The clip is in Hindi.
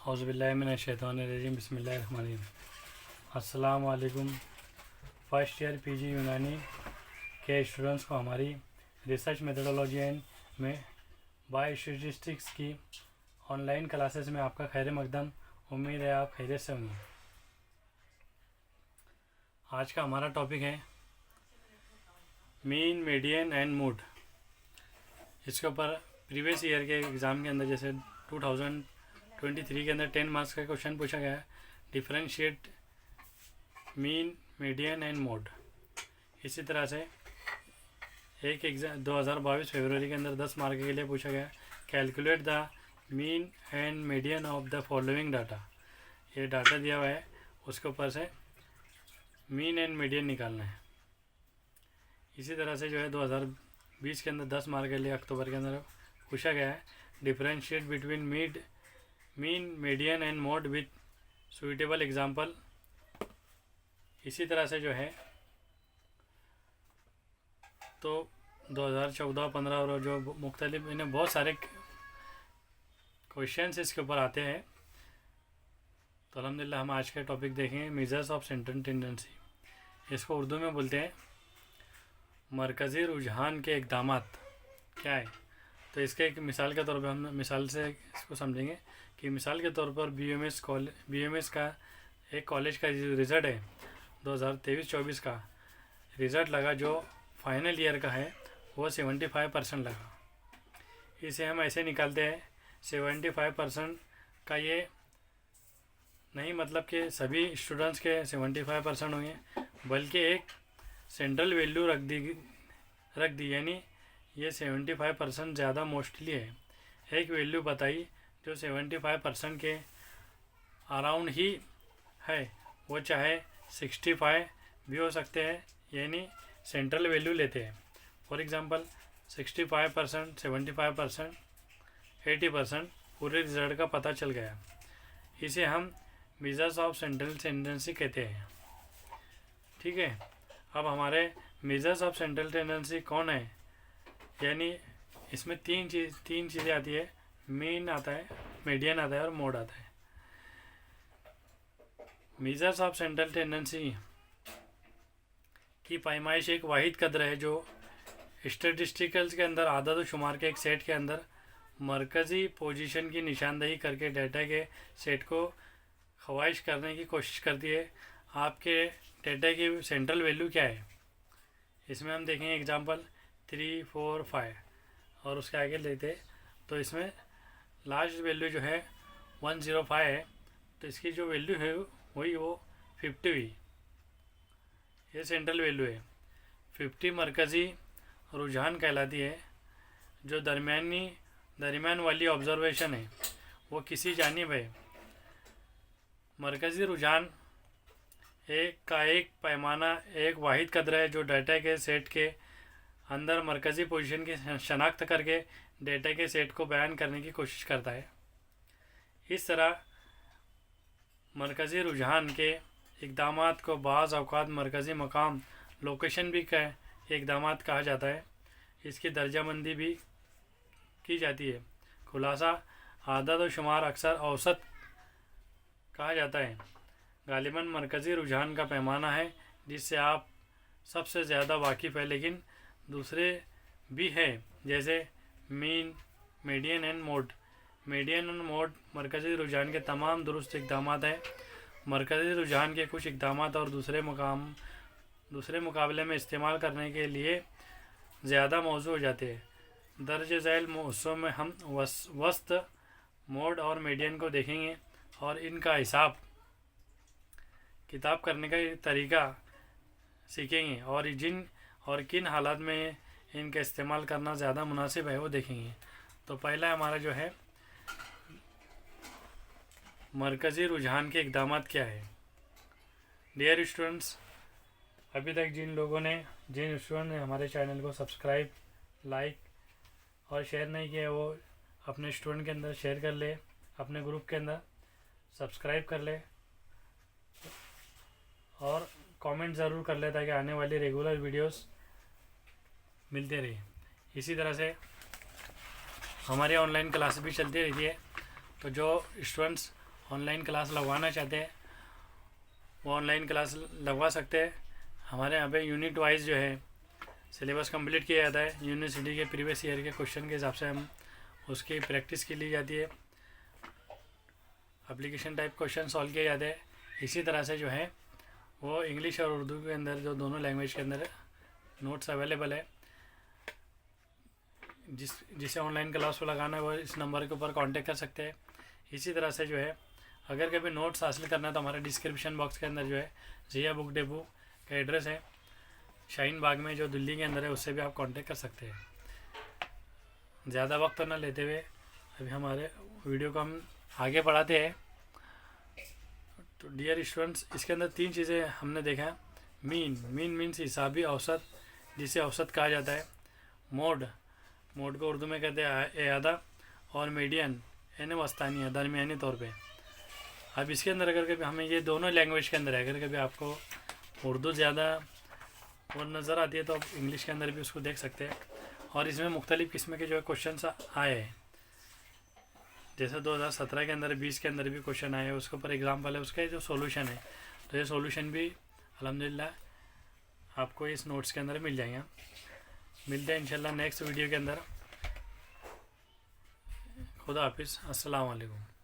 औज़ुबिल्लाहिमिनश्शैतानिर्रजीम बिस्मिल्लाहिर्रहमानिर्रहीम। अस्सलाम वालेकुम। फर्स्ट ईयर पीजी यूनानी के स्टूडेंट्स को हमारी रिसर्च मेथोडोलॉजी एंड में बायो स्टैटिस्टिक्स की ऑनलाइन क्लासेस में आपका खैर मकदम। उम्मीद है आप खैरियत से होंगे। आज का हमारा टॉपिक है मीन, मीडियन एंड मोड। इसके ऊपर प्रीवियस ईयर के एग्ज़ाम के अंदर जैसे 2023 के अंदर 10 मार्क्स का क्वेश्चन पूछा गया है, differentiate mean, median and mode. इसी तरह से एक एग्ज़ाम 2022 फरवरी के अंदर 10 मार्क के लिए पूछा गया, calculate the mean and median of the following data. ये डाटा दिया हुआ है, उसके ऊपर से मीन एंड मीडियन निकालना है। इसी तरह से जो है 2020 के अंदर 10 मार्क के लिए अक्टूबर के अंदर पूछा गया है, differentiate between mean, median and mode with suitable example. इसी तरह से जो है तो 2014-15 और जो मुख्तलिफ इन्हें बहुत सारे क्वेश्चंस इसके ऊपर आते हैं। तो अल्हम्दुलिल्लाह हम आज का टॉपिक देखेंगे मेजर्स ऑफ सेंट्रल टेंडेंसी। इसको उर्दू में बोलते हैं मरकज़ी रुझान के इक़दामात क्या है। तो इसके एक मिसाल के तौर पर हम मिसाल से इसको समझेंगे कि मिसाल के तौर पर बीएमएस का एक कॉलेज का रिज़ल्ट है 2023-24 का रिज़ल्ट लगा, जो फाइनल ईयर का है वो 75% लगा। इसे हम ऐसे निकालते हैं 75% का, ये नहीं मतलब कि सभी स्टूडेंट्स के 75% होंगे, बल्कि एक सेंट्रल वैल्यू रख दी यानी ये 75% ज़्यादा मोस्टली है। एक वैल्यू बताई जो 75% के अराउंड ही है, वो चाहे 65 भी हो सकते हैं, यानी सेंट्रल वैल्यू लेते हैं। फॉर एग्ज़ाम्पल 65%, 75%, 80% पूरे रिजल्ट का पता चल गया। इसे हम मेजर्स ऑफ सेंट्रल टेंडेंसी कहते हैं। ठीक है, अब हमारे मेजर्स ऑफ सेंट्रल टेंडेंसी कौन है, यानी इसमें तीन चीज़ें आती है, मीन आता है, मीडियन आता है और मोड आता है। मेजर्स ऑफ सेंट्रल टेंडेंसी की पैमाइश एक वाहिद कदर है जो स्टैटिस्टिकल्स के अंदर आदत व शुमार के एक सेट के अंदर मरकज़ी पोजीशन की निशानदही करके डाटा के सेट को ख्वाहिश करने की कोशिश करती है। आपके डाटा की सेंट्रल वैल्यू क्या है, इसमें हम देखेंगे एग्जांपल 3, 4, 5 और उसके आगे लेते, तो इसमें लास्ट वैल्यू जो है 105 है, तो इसकी जो वैल्यू है वही वो 50 हुई। ये सेंट्रल वैल्यू है। 50 मरकज़ी रुझान कहलाती है। जो दरमियान वाली ऑब्जर्वेशन है वो किसी जानिब है। मरकज़ी रुझान एक पैमाना, एक वाहिद कदर है जो डाटा के सेट के अंदर मरकज़ी पोजीशन की शनाख्त करके डाटा के सेट को बयान करने की कोशिश करता है। इस तरह मरकज़ी रुझान के इक़दामात को बाज़ औक़ात मरकज़ी मकाम, लोकेशन भी का इक़दामात कहा जाता है। इसकी दर्जाबंदी भी की जाती है। खुलासा आदत व शुमार अक्सर औसत कहा जाता है। गालिबन मरकज़ी रुझान का पैमाना है जिससे आप सबसे ज़्यादा वाकिफ़ है, लेकिन दूसरे भी हैं जैसे mean, median and mode. Median and mode मरकज़ी रुझान के तमाम दुरुस्त इक़दामात हैं। मरकज़ी रुझान के कुछ इक़दामात और दूसरे मुकाबले में इस्तेमाल करने के लिए ज़्यादा मौजू हो जाते हैं। दर्ज झैल मौज़ू में हम वस्त, मोड और मीडियन को देखेंगे और इनका हिसाब किताब करने का तरीका सीखेंगे और किन हालात में इनका इस्तेमाल करना ज़्यादा मुनासिब है वो देखेंगे। तो पहला हमारा जो है मरकज़ी रुझान के इक़दामात क्या है। डियर स्टूडेंट्स, अभी तक जिन स्टूडेंट ने हमारे चैनल को सब्सक्राइब, लाइक और शेयर नहीं किया, वो अपने स्टूडेंट के अंदर शेयर कर ले, अपने ग्रुप के अंदर सब्सक्राइब कर ले और कमेंट ज़रूर कर ले ताकि आने वाली रेगुलर वीडियोस मिलते रहे। इसी तरह से हमारी ऑनलाइन क्लास भी चलती रहती है। तो जो स्टूडेंट्स ऑनलाइन क्लास लगवाना चाहते हैं वो ऑनलाइन क्लास लगवा सकते हैं। हमारे यहाँ पे यूनिट वाइज जो है सिलेबस कंप्लीट किया जाता है। यूनिवर्सिटी के प्रीवियस ईयर के क्वेश्चन के हिसाब से हम उसकी प्रैक्टिस की ली जाती है। एप्लीकेशन टाइप क्वेश्चन सॉल्व किए जाते हैं। इसी तरह से जो है वो इंग्लिश और उर्दू के अंदर जो दोनों लैंग्वेज के अंदर नोट्स अवेलेबल है। जिसे ऑनलाइन क्लास को लगाना है वो इस नंबर के ऊपर कांटेक्ट कर सकते हैं। इसी तरह से जो है अगर कभी नोट्स हासिल करना है तो हमारे डिस्क्रिप्शन बॉक्स के अंदर जो है जिया बुक डेपो का एड्रेस है शाहीन बाग में जो दिल्ली के अंदर है, उससे भी आप कांटेक्ट कर सकते हैं। ज़्यादा वक्त ना लेते हुए अभी हमारे वीडियो को हम आगे बढ़ाते हैं। तो डियर स्टूडेंट्स, इसके अंदर 3 चीज़ें हमने देखा। मीन मीन्स हिसाबी औसत, जिसे औसत कहा जाता है। मोड को उर्दू में कहते हैं एआदा। और मीडियन यानी वस्तानी, दरमियानी तौर पे। अब इसके अंदर अगर कभी हमें ये दोनों लैंग्वेज के अंदर है, अगर कभी आपको उर्दू ज़्यादा और नज़र आती है तो आप इंग्लिश के अंदर भी उसको देख सकते हैं। और इसमें मुख्तलिफ़ किस्म के जो है क्वेश्चन आए हैं, जैसे 2017 के अंदर 20 के अंदर भी क्वेश्चन आए हैं, उसके ऊपर एग्जाम्पल है, उसका जो सोल्यूशन है। तो ये सोल्यूशन भी अल्हम्दुलिल्लाह आपको इस नोट्स के अंदर मिल जाएंगे। मिलते हैं इंशाल्लाह नेक्स्ट वीडियो के अंदर। खुदा हाफिज़, अस्सलाम वालेकुम।